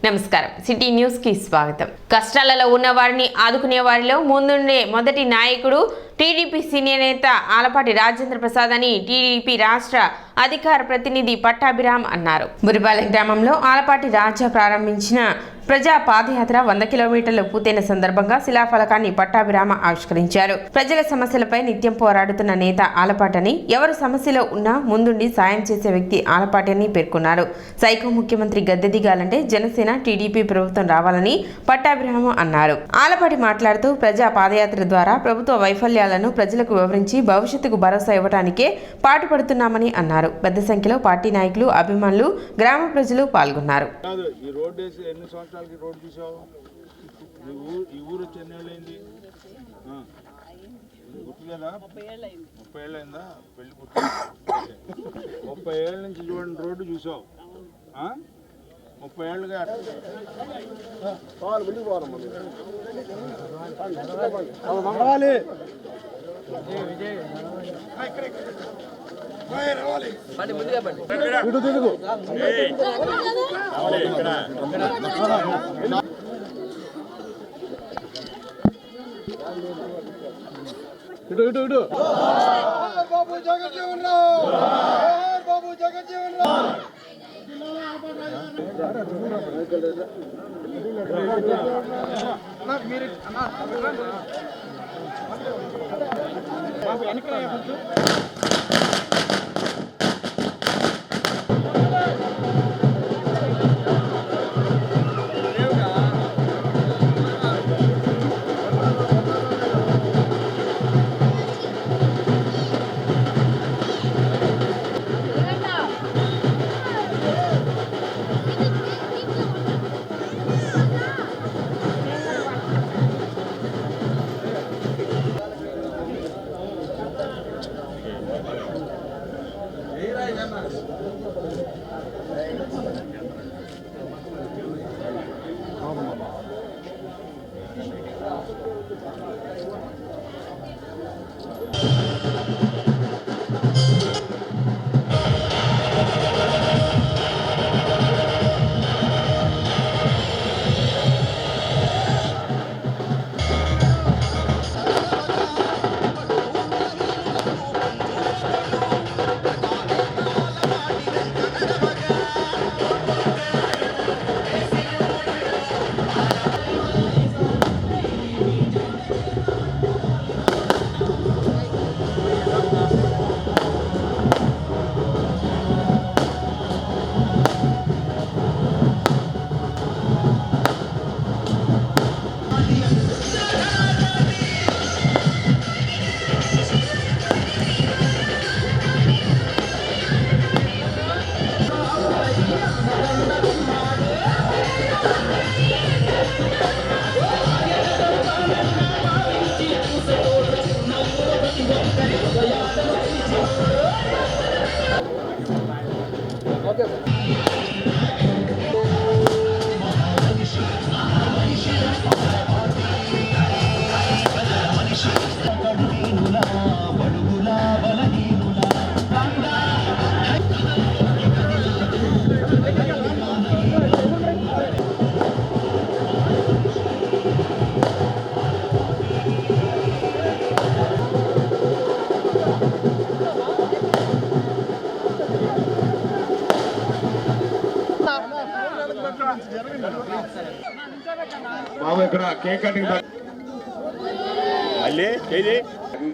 నమస్కారం city news కి స్వాగతం. కష్టాలలో ఉన్న వారిని ఆదుకునే వారిలో ముందుండే మొదటి నాయకుడు టీడీపీ సీనియర్ నేత ఆలపాటి రాజేంద్ర ప్రసాద్ అని టీడీపీ రాష్ట్ర అధికార ప్రతినిధి పట్టాభిరామ్ అన్నారు. బురిపాలెం గ్రామంలో ఆలపాటి రాజా ప్రారంభించిన ప్రజా పాదయాత్ర 100 కిలోమీటర్లు పూర్తయిన సందర్భంగా శిలాఫలకాన్ని పట్టాభిరామ ఆవిష్కరించారు. ప్రజల సమస్యలపై నిత్యం పోరాడుతున్న నేత ఆలపాటని, ఎవరు సమస్యలో ఉన్నా ముందుండి సాయం చేసే వ్యక్తి ఆలపాటి అని పేర్కొన్నారు. సైకో ముఖ్యమంత్రి గద్దె దిగాలంటే జనసేన టీడీపీ ప్రభుత్వం రావాలని పట్టాభిరామ అన్నారు. ఆలపాటి మాట్లాడుతూ ప్రజా పాదయాత్ర ద్వారా ప్రభుత్వ వైఫల్యాలను ప్రజలకు వివరించి భవిష్యత్తుకు భరోసా ఇవ్వడానికే పాటుపడుతున్నామని అన్నారు. పెద్ద సంఖ్యలో పార్టీ నాయకులు, అభిమానులు, గ్రామ ప్రజలు పాల్గొన్నారు. రోడ్ చూసావు ఈ ఊరు వచ్చి ఎన్నేళ్ళైంది గుర్తు కదా? 30 ఏళ్ళు అయిందా పెళ్లి గుర్తు? 30 ఏళ్ళ నుంచి చూడండి రోడ్డు చూసావు. 30 ఏళ్ళుగా ఇటు బాబు జగజ్జీవన్ రావు, బాబు జగజ్జీవన్ రావు. బాబు వెనక బాబు ఇక్కడ కేక్ కటింగ్ మళ్ళీ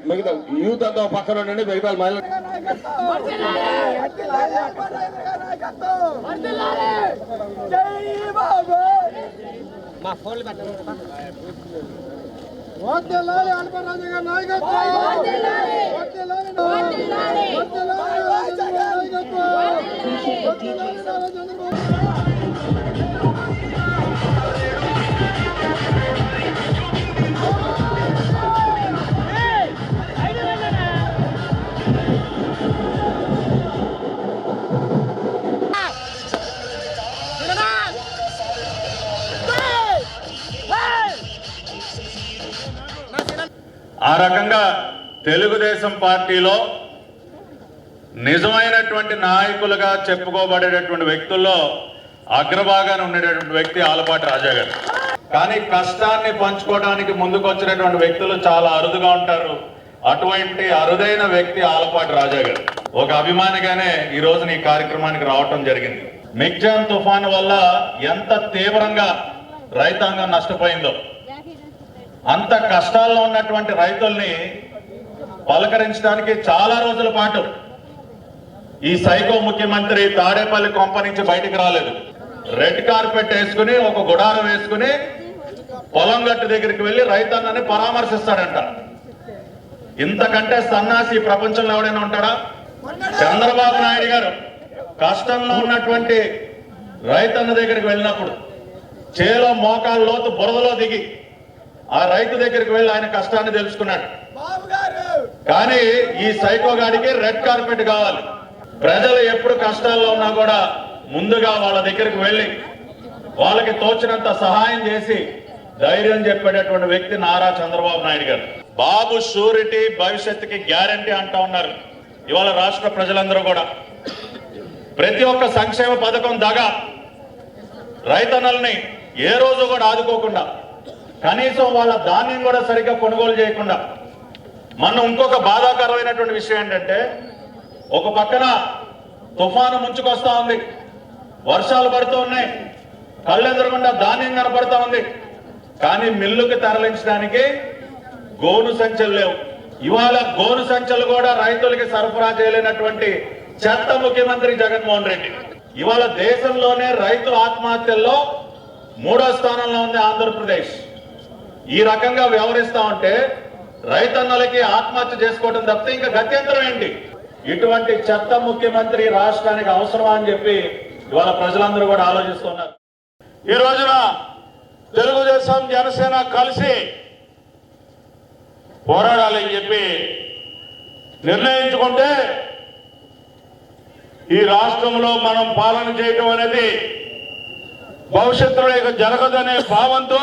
మిగతా యూత్ అంతా పక్కన ఉండండి. మిగతా మహిళ ఆ రకంగా తెలుగుదేశం పార్టీలో నిజమైనటువంటి నాయకులుగా చెప్పుకోబడేటటువంటి వ్యక్తుల్లో అగ్రభాగాన ఉండేటటువంటి వ్యక్తి ఆలపాటి రాజా గారు. కానీ కష్టాన్ని పంచుకోవడానికి ముందుకు వచ్చినటువంటి వ్యక్తులు చాలా అరుదుగా ఉంటారు. అటువంటి అరుదైన వ్యక్తి ఆలపాటి రాజా గారు. ఒక అభిమానిగానే ఈ రోజున ఈ కార్యక్రమానికి రావటం జరిగింది. మిగ్జాన్ తుఫాను వల్ల ఎంత తీవ్రంగా రైతాంగం నష్టపోయిందో, అంత కష్టాల్లో ఉన్నటువంటి రైతుల్ని పలకరించడానికి చాలా రోజుల పాటు ఈ సైకో ముఖ్యమంత్రి తాడేపల్లి కొంప నుంచి బయటికి రాలేదు. రెడ్ కార్పెట్ వేసుకుని ఒక గుడారం వేసుకుని పొలం గట్టు దగ్గరికి వెళ్లి రైతన్నని పరామర్శిస్తాడంట. ఇంతకంటే సన్నాసి ప్రపంచంలో ఎవడైనా ఉంటాడా? చంద్రబాబు నాయుడు గారు కష్టంలో ఉన్నటువంటి రైతన్న దగ్గరికి వెళ్ళినప్పుడు చేలో మోకాళ్ళ లోతు బురదలో దిగి ఆ రైతు దగ్గరికి వెళ్ళి ఆయన కష్టాన్ని తెలుసుకున్నాడు. కానీ ఈ సైకో గాడికి రెడ్ కార్పెట్ కావాలి. ప్రజలు ఎప్పుడు కష్టాల్లో ఉన్నా కూడా ముందుగా వాళ్ళ దగ్గరికి వెళ్ళి వాళ్ళకి తోచినంత సహాయం చేసి ధైర్యం చెప్పేటటువంటి వ్యక్తి నారా చంద్రబాబు నాయుడు గారు. బాబు షూరిటీ భవిష్యత్తుకి గ్యారంటీ అంటా ఉన్నారు. ఇవాళ రాష్ట్ర ప్రజలందరూ కూడా ప్రతి ఒక్క సంక్షేమ పథకం దాగా రైతన్నల్ని ఏ రోజు కూడా ఆదుకోకుండా, కనీసం వాళ్ళ ధాన్యం కూడా సరిగ్గా కొనుగోలు చేయకుండా, మన ఇంకొక బాధాకరమైనటువంటి విషయం ఏంటంటే, ఒక పక్కన తుఫాను ముంచుకొస్తా ఉంది, వర్షాలు పడుతూ ఉన్నాయి, కళ్ళెదురుగుండా ధాన్యం కనపడతా ఉంది, కానీ మిల్లుకి తరలించడానికి గోను సంచులు లేవు. ఇవాళ గోను సంచులు కూడా రైతులకి సరఫరా చేయలేనటువంటి చెత్త ముఖ్యమంత్రి జగన్మోహన్ రెడ్డి. ఇవాళ దేశంలోనే రైతు ఆత్మహత్యల్లో 3వ స్థానంలో ఉంది ఆంధ్రప్రదేశ్. ఈ రకంగా వ్యవహరిస్తా ఉంటే రైతన్నలకి ఆత్మహత్య చేసుకోవడం తప్పితే ఇంకా గత్యంతరం ఏంటి? ఇటువంటి చెత్త ముఖ్యమంత్రి రాష్ట్రానికి అవసరమా అని చెప్పి ఇవాళ ప్రజలందరూ కూడా ఆలోచిస్తున్నారు. ఈ రోజున తెలుగుదేశం జనసేన కలిసి పోరాడాలని చెప్పి నిర్ణయించుకుంటే ఈ రాష్ట్రంలో మనం పాలన చేయటం అనేది భవిష్యత్తులో ఇక జరగదనే భావంతో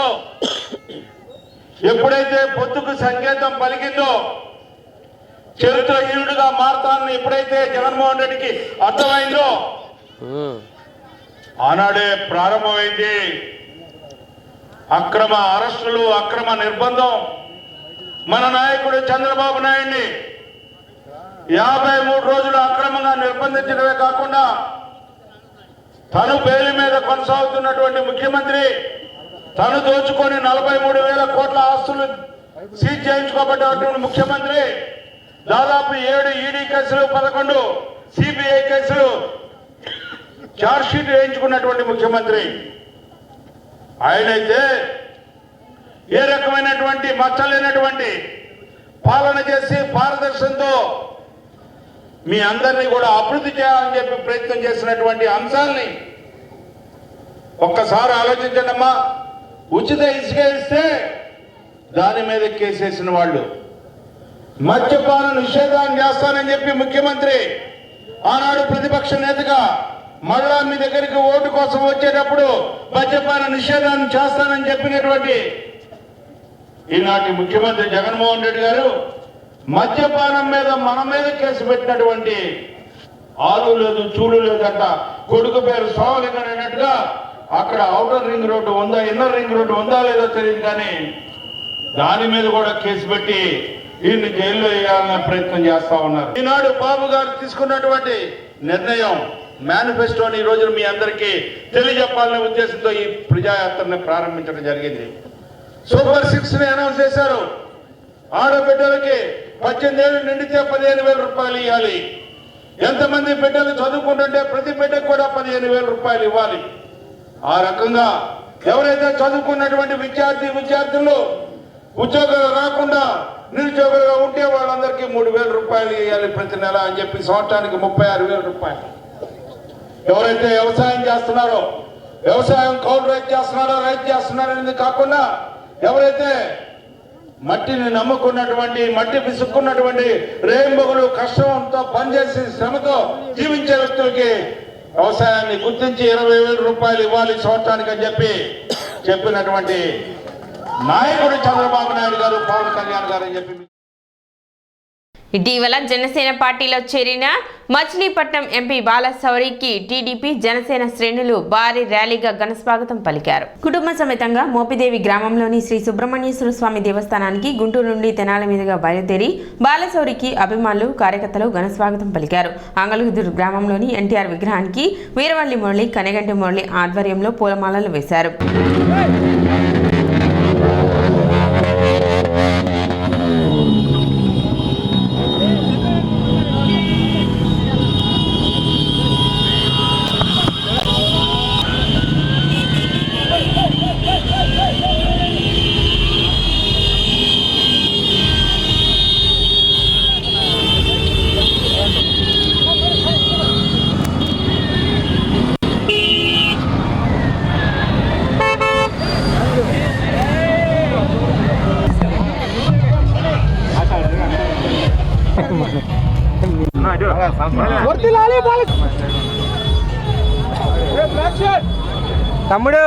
ఎప్పుడైతే పొత్తుకు సంకేతం పలికిందో, చరిత్రహీనుడిగా మారతానని ఎప్పుడైతే జగన్మోహన్ రెడ్డికి అర్థమైందో ఆనాడే ప్రారంభమైంది అక్రమ అరెస్టులు, అక్రమ నిర్బంధం. మన నాయకుడు చంద్రబాబు నాయుడిని 53 రోజులు అక్రమంగా నిర్బంధించడమే కాకుండా తను బెయిల్ మీద కొనసాగుతున్నటువంటి ముఖ్యమంత్రి, తను దోచుకొని 43,000 కోట్ల ఆస్తులు సీజ్ చేయించుకోబడ్డటువంటి ముఖ్యమంత్రి, దాదాపు 7 ఈడీ కేసులు, 11 సిబిఐ కేసులు ఛార్జ్ షీట్ వేయించుకున్నటువంటి ముఖ్యమంత్రి ఆయనైతే ఏ రకమైనటువంటి మచ్చలేనటువంటి పాలన చేసి పారదర్శకంతో మీ అందరినీ కూడా అభివృద్ధి చేయాలని చెప్పి ప్రయత్నం చేసినటువంటి అంశాలని ఒక్కసారి ఆలోచించండి అమ్మా. ఉచిత ఇసుక ఇస్తే దాని మీద కేసేసిన వాళ్ళు, మద్యపాన నిషేధాన్ని చేస్తానని చెప్పి ముఖ్యమంత్రి ఆనాడు ప్రతిపక్ష నేతగా మళ్ళా మీ దగ్గరికి ఓటు కోసం వచ్చేటప్పుడు మద్యపాన నిషేధాన్ని చేస్తానని చెప్పినటువంటి ఈనాటి ముఖ్యమంత్రి జగన్మోహన్ రెడ్డి గారు మద్యపానం మీద మన మీద కేసు పెట్టినటువంటి ఆలు లేదు చూడు లేదంట. కొడుకు పేరు సోమలింగం అన్నట్టుగా అక్కడ ఔటర్ రింగ్ రోడ్డు ఉందా, ఇన్నర్ రింగ్ రోడ్డు ఉందా లేదో తెలియదు, కానీ దాని మీద కూడా కేసు పెట్టి ఈయన్ని జైల్లో వేయాలనే ప్రయత్నం చేస్తా ఉన్నారు. ఈనాడు బాబు గారు తీసుకున్నటువంటి నిర్ణయం, మేనిఫెస్టోని ఈ రోజు మీ అందరికీ తెలియజెప్పాలనే ఉద్దేశంతో ఈ ప్రజాయాత్రని ప్రారంభించడం జరిగింది. సూపర్ 6ని అనౌన్స్ చేశారు. ఆడబిడ్డలకి 18 ఏళ్ళు నిండితే 15,000 రూపాయలు ఇవ్వాలి. ఎంతమంది బిడ్డలు చదువుకుంటుంటే ప్రతి బిడ్డకు కూడా 15,000 రూపాయలు ఇవ్వాలి. ఆ రకంగా ఎవరైతే చదువుకున్నటువంటి విద్యార్థులు ఉద్యోగాలు రాకుండా నిరుద్యోగులుగా ఉంటే వాళ్ళందరికీ 3,000 రూపాయలు ఇవ్వాలి ప్రతి నెల అని చెప్పి సంవత్సరానికి 36,000 రూపాయలు. ఎవరైతే వ్యవసాయం చేస్తున్నారో, వ్యవసాయం కౌలు రైతు చేస్తున్నారో, రైతు చేస్తున్నారో అనేది కాకుండా ఎవరైతే మట్టిని నమ్ముకున్నటువంటి, మట్టి పిసుక్కున్నటువంటి, రేయింబగులు కష్టంతో పనిచేసి శ్రమతో జీవించే వ్యక్తులకి వ్యవసాయాన్ని గుర్తించి 20,000 రూపాయలు ఇవ్వాలి సంవత్సరానికి అని చెప్పి చెప్పినటువంటి నాయకుడు చంద్రబాబు నాయుడు గారు, పవన్ కళ్యాణ్ గారు అని చెప్పి ఇటీవల జనసేన పార్టీలో చేరిన మచిలీపట్నం ఎంపీ బాలశౌరికి టీడీపీ జనసేన శ్రేణులు భారీ ర్యాలీగా ఘనస్వాగతం పలికారు. కుటుంబ సమేతంగా మోపిదేవి గ్రామంలోని శ్రీ సుబ్రహ్మణ్యేశ్వర స్వామి దేవస్థానానికి గుంటూరు నుండి తెనాలి మీదుగా బయలుదేరి బాలశౌరికి అభిమానులు కార్యకర్తలు ఘనస్వాగతం పలికారు. అంగళగుదురు గ్రామంలోని ఎన్టీఆర్ విగ్రహానికి వీరవల్లి మురళి, కనగంటి మురళి ఆధ్వర్యంలో పూలమాలలు వేశారు. తమ్ముడు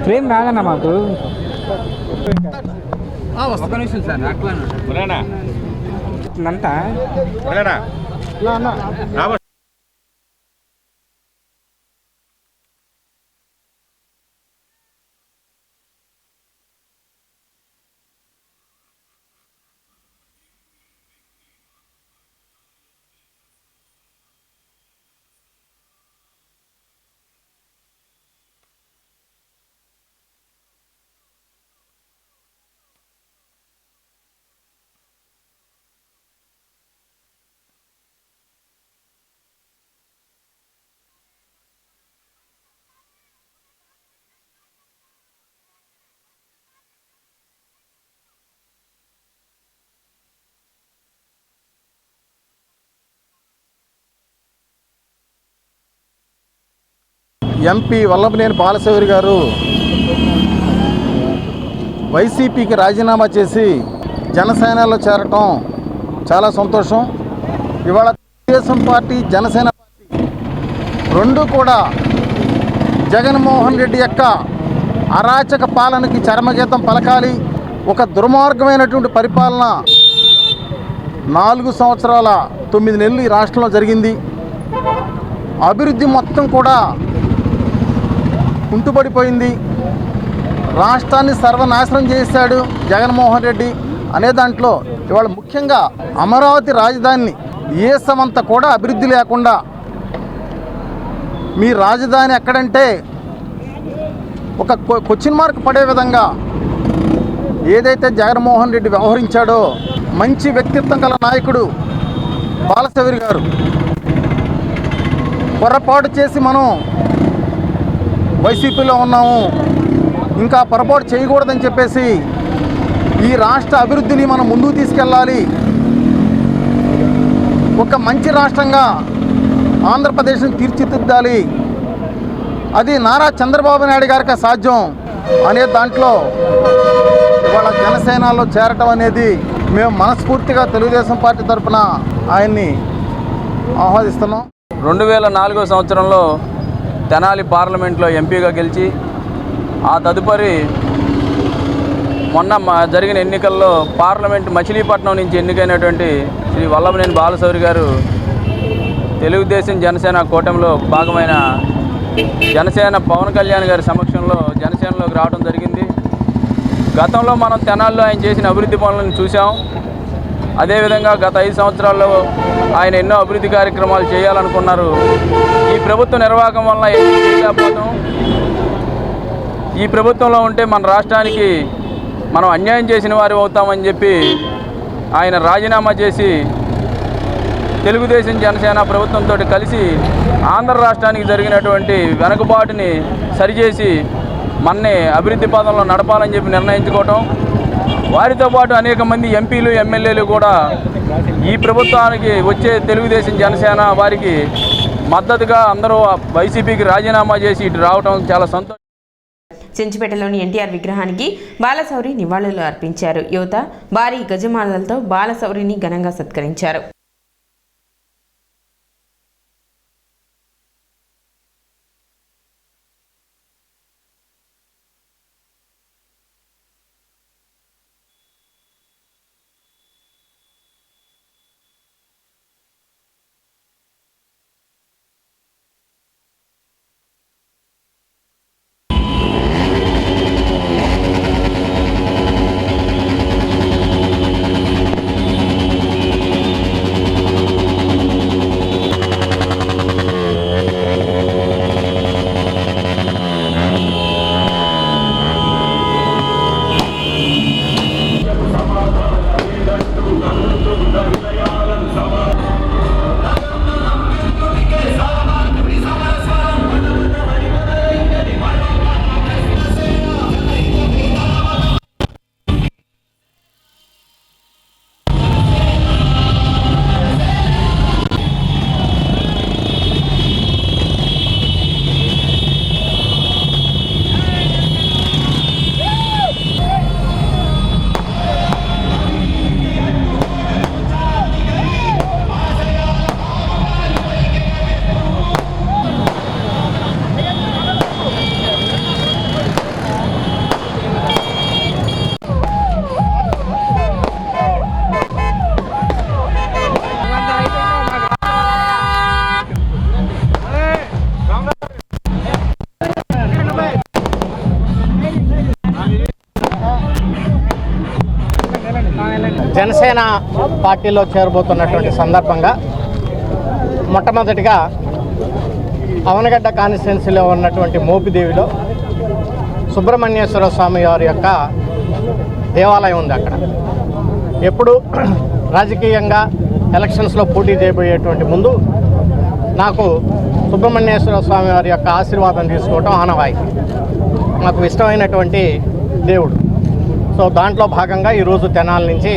ట్రైన్ రాదన్నా మాకు. ఒక నిమిషం సార్ అంతా ఎంపీ వల్లభనేని బాలశౌరి గారు వైసీపీకి రాజీనామా చేసి జనసేనలో చేరటం చాలా సంతోషం. ఇవాళ తెలుగుదేశం పార్టీ, జనసేన పార్టీ రెండు కూడా జగన్మోహన్ రెడ్డి యొక్క అరాచక పాలనకి చరమగీతం పలకాలి. ఒక దుర్మార్గమైనటువంటి పరిపాలన 4 సంవత్సరాల 9 నెలలు ఈ రాష్ట్రంలో జరిగింది. అభివృద్ధి మొత్తం కూడా కుంటుపడిపోయింది. రాష్ట్రాన్ని సర్వనాశనం చేశాడు జగన్మోహన్ రెడ్డి అనే దాంట్లో ఇవాళ ముఖ్యంగా అమరావతి రాజధానిని దేశమంతా కూడా అభివృద్ధి లేకుండా, మీ రాజధాని ఎక్కడంటే ఒక క్వశ్చన్ మార్క్ పడే విధంగా ఏదైతే జగన్మోహన్ రెడ్డి వ్యవహరించాడో, మంచి వ్యక్తిత్వం గల నాయకుడు బాలశౌరి గారు పొరపాటు చేసి మనం వైసీపీలో ఉన్నాము, ఇంకా పొరపాటు చేయకూడదని చెప్పేసి ఈ రాష్ట్ర అభివృద్ధిని మనం ముందుకు తీసుకెళ్ళాలి, ఒక మంచి రాష్ట్రంగా ఆంధ్రప్రదేశ్ని తీర్చిదిద్దాలి, అది నారా చంద్రబాబు నాయుడు గారికి సాధ్యం అనే దాంట్లో ఇవాళ జనసేనలో చేరటం అనేది మేము మనస్ఫూర్తిగా తెలుగుదేశం పార్టీ తరఫున ఆయన్ని ఆహ్వానిస్తున్నాం. 2004 సంవత్సరంలో తెనాలి పార్లమెంట్లో ఎంపీగా గెలిచి, ఆ తదుపరి మొన్న జరిగిన ఎన్నికల్లో పార్లమెంట్ మచిలీపట్నం నుంచి ఎన్నికైనటువంటి శ్రీ వల్లభనేని బాలశౌరి గారు తెలుగుదేశం జనసేన కూటమిలో భాగమైన జనసేన పవన్ కళ్యాణ్ గారి సమక్షంలో జనసేనలోకి రావడం జరిగింది. గతంలో మనం తెనాల్లో ఆయన చేసిన అభివృద్ధి పనులను చూసాం. అదేవిధంగా గత 5 సంవత్సరాల్లో ఆయన ఎన్నో అభివృద్ధి కార్యక్రమాలు చేయాలనుకున్నారు. ఈ ప్రభుత్వ నిర్వాహకం వలన ఏమీ చేయలేకపోతాం. ఈ ప్రభుత్వంలో ఉంటే మన రాష్ట్రానికి మనం అన్యాయం చేసిన వారు అవుతామని చెప్పి ఆయన రాజీనామా చేసి తెలుగుదేశం జనసేన ప్రభుత్వంతో కలిసి ఆంధ్ర రాష్ట్రానికి జరిగినటువంటి వెనుకబాటుని సరిచేసి మనని అభివృద్ధి పదంలో నడపాలని చెప్పి నిర్ణయించుకోవటం, వారితో పాటు అనేక మంది ఎంపీలు, ఎమ్మెల్యేలు కూడా ఈ ప్రభుత్వానికి వచ్చే తెలుగుదేశం జనసేన వారికి మద్దతుగా అందరూ వైసీపీకి రాజీనామా చేసి ఇటు రావడం చాలా సంతోషం. చెంచుపేటలోని ఎన్టీఆర్ విగ్రహానికి బాలశౌరి నివాళులు అర్పించారు. యువత భారీ గజమాలలతో బాలశౌరిని ఘనంగా సత్కరించారు. జనసేన పార్టీలో చేరబోతున్నటువంటి సందర్భంగా మొట్టమొదటిగా అవనగడ్డ కాన్స్టిట్యున్సీలో ఉన్నటువంటి మోపిదేవిలో సుబ్రహ్మణ్యేశ్వర స్వామి వారి యొక్క దేవాలయం ఉంది. అక్కడ ఎప్పుడు రాజకీయంగా ఎలక్షన్స్లో పోటీ చేయబోయేటువంటి ముందు నాకు సుబ్రహ్మణ్యేశ్వర స్వామి వారి యొక్క ఆశీర్వాదం తీసుకోవటం ఆనవాయితీ. నాకు ఇష్టమైనటువంటి దేవుడు. సో దాంట్లో భాగంగా ఈరోజు తెనాలి నుంచి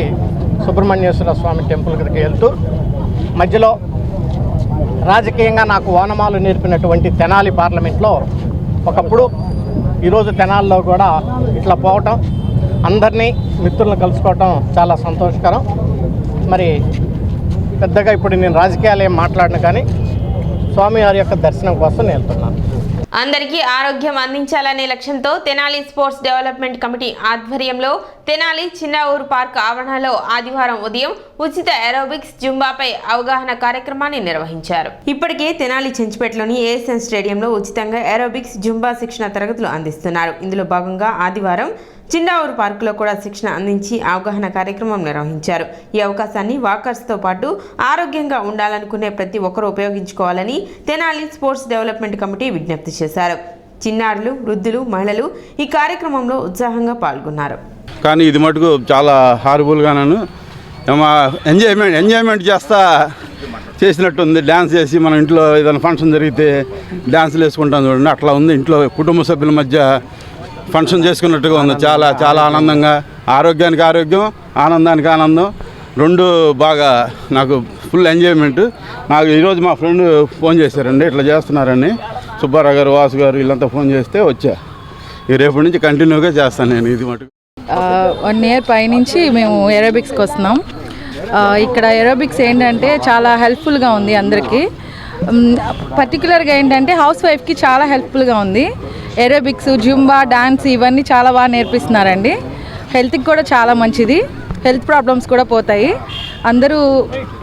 సుబ్రహ్మణ్యేశ్వర స్వామి టెంపుల్ దగ్గరికి వెళ్తూ మధ్యలో రాజకీయంగా నాకు ఓనమాలు నేర్పినటువంటి తెనాలి పార్లమెంట్లో ఒకప్పుడు ఈరోజు తెనాలిలో కూడా ఇట్లా పోవటం, అందరినీ మిత్రులను కలుసుకోవటం చాలా సంతోషకరం. మరి పెద్దగా ఇప్పుడు నేను రాజకీయాలు ఏం మాట్లాడను, కానీ స్వామివారి యొక్క దర్శనం కోసం నేను వెళ్తున్నాను. అందరికీ ఆరోగ్యం అందించాలనే లక్ష్యంతో తెనాలి స్పోర్ట్స్ డెవలప్మెంట్ కమిటీ ఆధ్వర్యంలో తెనాలి చిన్న ఊరు పార్క్ ఆవరణలో ఆదివారం ఉదయం ఉచిత ఏరోబిక్స్ జుంబాపై అవగాహన కార్యక్రమాన్ని నిర్వహించారు. ఇప్పటికే తెనాలి చెంచుపేటలోని ఏఎస్ఎన్ స్టేడియంలో ఉచితంగా ఏరోబిక్స్ జుంబా శిక్షణ తరగతులు అందిస్తున్నారు. ఇందులో భాగంగా ఆదివారం చిన్న ఊరు పార్కులో కూడా శిక్షణ అందించి అవగాహన కార్యక్రమం నిర్వహించారు. ఈ అవకాశాన్ని వాకర్స్తో పాటు ఆరోగ్యంగా ఉండాలనుకునే ప్రతి ఒక్కరూ ఉపయోగించుకోవాలని తెనాలి స్పోర్ట్స్ డెవలప్మెంట్ కమిటీ విజ్ఞప్తి చేశారు. చిన్నారులు, వృద్ధులు, మహిళలు ఈ కార్యక్రమంలో ఉత్సాహంగా పాల్గొన్నారు. కానీ ఇది మటుకు చాలా హారబుల్గాను ఎంజాయ్మెంట్ చేసినట్టుంది. డ్యాన్స్ చేసి మన ఇంట్లో ఏదైనా ఫంక్షన్ జరిగితే డ్యాన్సులు వేసుకుంటాం చూడండి, అట్లా ఉంది. ఇంట్లో కుటుంబ సభ్యుల మధ్య ఫంక్షన్ చేసుకున్నట్టుగా ఉంది. చాలా చాలా ఆనందంగా, ఆరోగ్యానికి ఆరోగ్యం, ఆనందానికి ఆనందం, రెండు బాగా నాకు ఫుల్ ఎంజాయ్మెంట్. నాకు ఈరోజు మా ఫ్రెండ్ ఫోన్ చేశారండి, ఇట్లా చేస్తున్నారని. సుబ్బారావు గారు, వాసు గారు వీళ్ళంతా ఫోన్ చేస్తే వచ్చా. రేపటి నుంచి కంటిన్యూగా చేస్తాను నేను. ఇది మటుకు 1 ఇయర్ పైనుంచి మేము ఏరోబిక్స్కి వస్తున్నాం. ఇక్కడ ఏరోబిక్స్ ఏంటంటే చాలా హెల్ప్ఫుల్గా ఉంది అందరికీ. పర్టికులర్గా ఏంటంటే హౌస్ వైఫ్కి చాలా హెల్ప్ఫుల్గా ఉంది. ఏరోబిక్స్, జుంబా, డాన్స్ ఇవన్నీ చాలా బాగా నేర్పిస్తున్నారండి. హెల్త్కి కూడా చాలా మంచిది. హెల్త్ ప్రాబ్లమ్స్ కూడా పోతాయి. అందరూ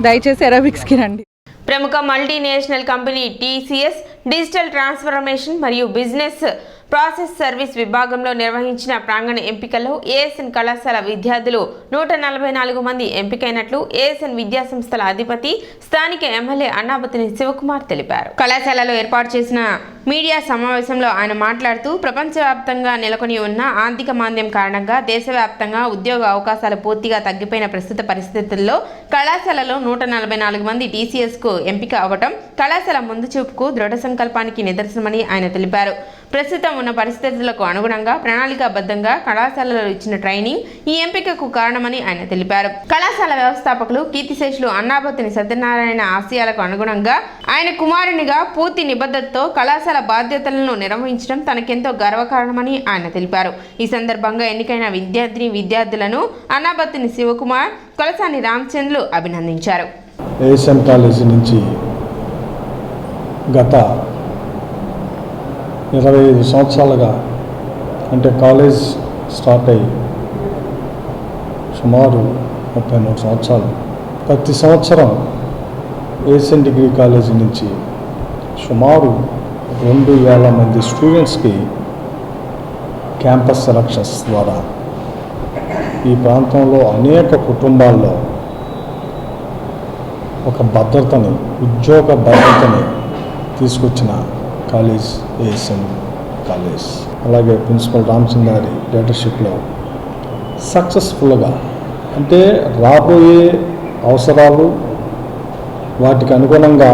దయచేసి ఏరోబిక్స్కి రండి. ప్రముఖ multinational company TCS digital transformation మరియు బిజినెస్ ప్రాసెస్ సర్వీస్ విభాగంలో నిర్వహించిన ప్రాంగణ ఎంపికల్లో ఏఎస్ఎన్ కళాశాల విద్యార్థులు 144 మంది ఎంపికైనట్లు ఏఎస్ఎన్ విద్యాసంస్థల అధిపతి స్థానిక ఎమ్మెల్యే అన్నాబతిని శివకుమార్ తెలిపారు. కళాశాలలో ఏర్పాటు చేసిన మీడియా సమావేశంలో ఆయన మాట్లాడుతూ ప్రపంచవ్యాప్తంగా నెలకొని ఉన్న ఆర్థిక మాంద్యం కారణంగా దేశవ్యాప్తంగా ఉద్యోగ అవకాశాలు పూర్తిగా తగ్గిపోయిన ప్రస్తుత పరిస్థితుల్లో కళాశాలలో 144 మంది టీసీఎస్కు ఎంపిక అవ్వటం కళాశాల ముందు చూపుకు దృఢ సంకల్పానికి నిదర్శనమని ఆయన తెలిపారు. ప్రస్తుతం ఉన్న పరిస్థితులకు అనుగుణంగా ప్రణాళికాబద్ధంగా కళాశాలలో ఇచ్చిన ట్రైనింగ్ ఈ ఎంపికకు కారణమని ఆయన తెలిపారు. కళాశాల వ్యవస్థాపకులు కీర్తిశేషులు అన్నాబతిని సత్యనారాయణ ఆశయాలకు అనుగుణంగా ఆయన కుమారునిగా పూర్తి నిబద్ధతతో కళాశాల బాధ్యతలను నిర్వహించడం తనకెంతో గర్వకారణమని ఆయన తెలిపారు. ఈ సందర్భంగా ఎన్నికైన విద్యార్థులను అన్నాబతిని శివకుమార్, కొలసాని రామచంద్రులు అభినందించారు. ఏఎస్ఎన్ కాలేజీ నుంచి గత 25 సంవత్సరాలుగా, అంటే కాలేజ్ స్టార్ట్ అయ్యి సుమారు 33 సంవత్సరాలు, ప్రతి సంవత్సరం ఏఎస్ఎన్ డిగ్రీ కాలేజీ నుంచి సుమారు 2000 మంది స్టూడెంట్స్కి క్యాంపస్ సెలక్షన్స్ ద్వారా ఈ ప్రాంతంలో అనేక కుటుంబాల్లో ఒక భద్రతని, ఉద్యోగ భద్రతని తీసుకొచ్చిన కాలేజ్ ఏఎస్ఎన్ కాలేజ్. అలాగే ప్రిన్సిపల్ రామచంద్ర గారి లీడర్షిప్లో సక్సెస్ఫుల్గా, అంటే రాబోయే అవసరాలు వాటికి అనుగుణంగా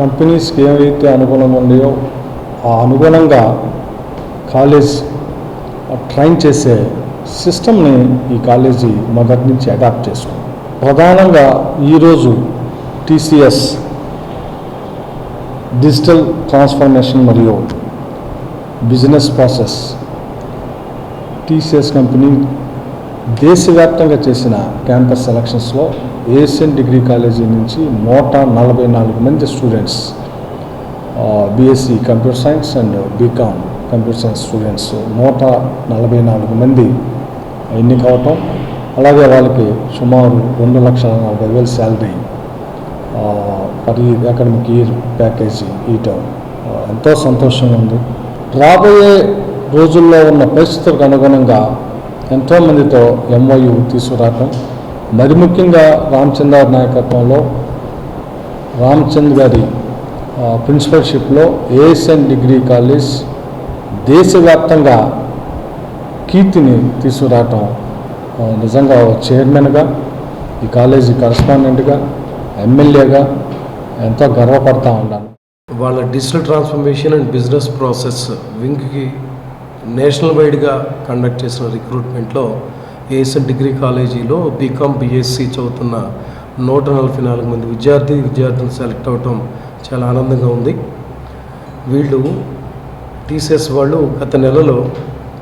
కంపెనీస్కి ఏవైతే అనుగుణంగా ఉన్నాయో ఆ అనుగుణంగా కాలేజ్ ట్రైన్ చేసే సిస్టమ్ని ఈ కాలేజీ మొదటి నుంచి అడాప్ట్ చేసుకుంది. ప్రధానంగా ఈరోజు టీసీఎస్ డిజిటల్ ట్రాన్స్ఫర్మేషన్ మరియు బిజినెస్ ప్రాసెస్ టీసీఎస్ కంపెనీ దేశవ్యాప్తంగా చేసిన క్యాంపస్ సెలక్షన్స్లో ఏఎస్ఎన్ డిగ్రీ కాలేజీ నుంచి 144 మంది students, BSc computer science and BCom computer science students 144 మంది ఎన్నికవటం, అలాగే వాళ్ళకి సుమారు 2,40,000 salary per academic year package ఇవ్వటం ఎంతో సంతోషంగా ఉంది. రాబోయే రోజుల్లో ఉన్న పరిస్థితులకు అనుగుణంగా ఎంతోమందితో ఎంఓయు తీసుకురావటం, మరి ముఖ్యంగా రామచంద్ర నాయకత్వంలో రామచంద్ గారి ప్రిన్సిపల్షిప్లో ఏఎస్ఎన్ డిగ్రీ కాలేజ్ దేశవ్యాప్తంగా కీర్తిని తీసుకురావటం నిజంగా చైర్మన్గా, ఈ కాలేజీ కరస్పాండెంట్గా, ఎమ్మెల్యేగా ఎంతో గర్వపడతా ఉన్నాను. వాళ్ళ digital transformation and business process వింగ్కి నేషనల్ వైడ్గా కండక్ట్ చేసిన రిక్రూట్మెంట్లో ASN degree college BCom BSc చదువుతున్న 144 మంది విద్యార్థులు సెలెక్ట్ అవ్వటం చాలా ఆనందంగా ఉంది. వీళ్ళు టీసీఎస్ వాళ్ళు గత నెలలో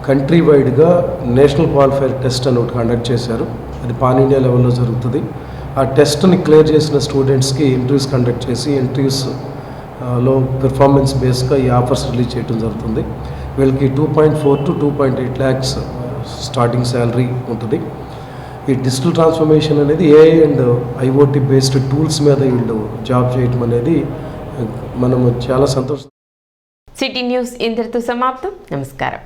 కంట్రీ వైడ్గా నేషనల్ క్వాలిఫైర్ టెస్ట్ అని ఒకటి కండక్ట్ చేశారు. అది పాన్ ఇండియా లెవెల్లో జరుగుతుంది. ఆ టెస్ట్ని క్లియర్ చేసిన స్టూడెంట్స్కి ఇంటర్వ్యూస్ కండక్ట్ చేసి ఇంటర్వ్యూస్లో పెర్ఫార్మెన్స్ బేస్గా ఈ ఆఫర్స్ రిలీజ్ చేయడం జరుగుతుంది. వీళ్ళకి 2.4 to 2.8 lakhs స్టార్టింగ్ శాలరీ ఉంటుంది. ఈ డిజిటల్ ట్రాన్స్ఫర్మేషన్ అనేది AI and IoT based tools మీద వీళ్ళు జాబ్ చేయటం అనేది మనము చాలా సంతోషం. సిటీ న్యూస్ ఇంతటితో సమాప్తం. నమస్కారం.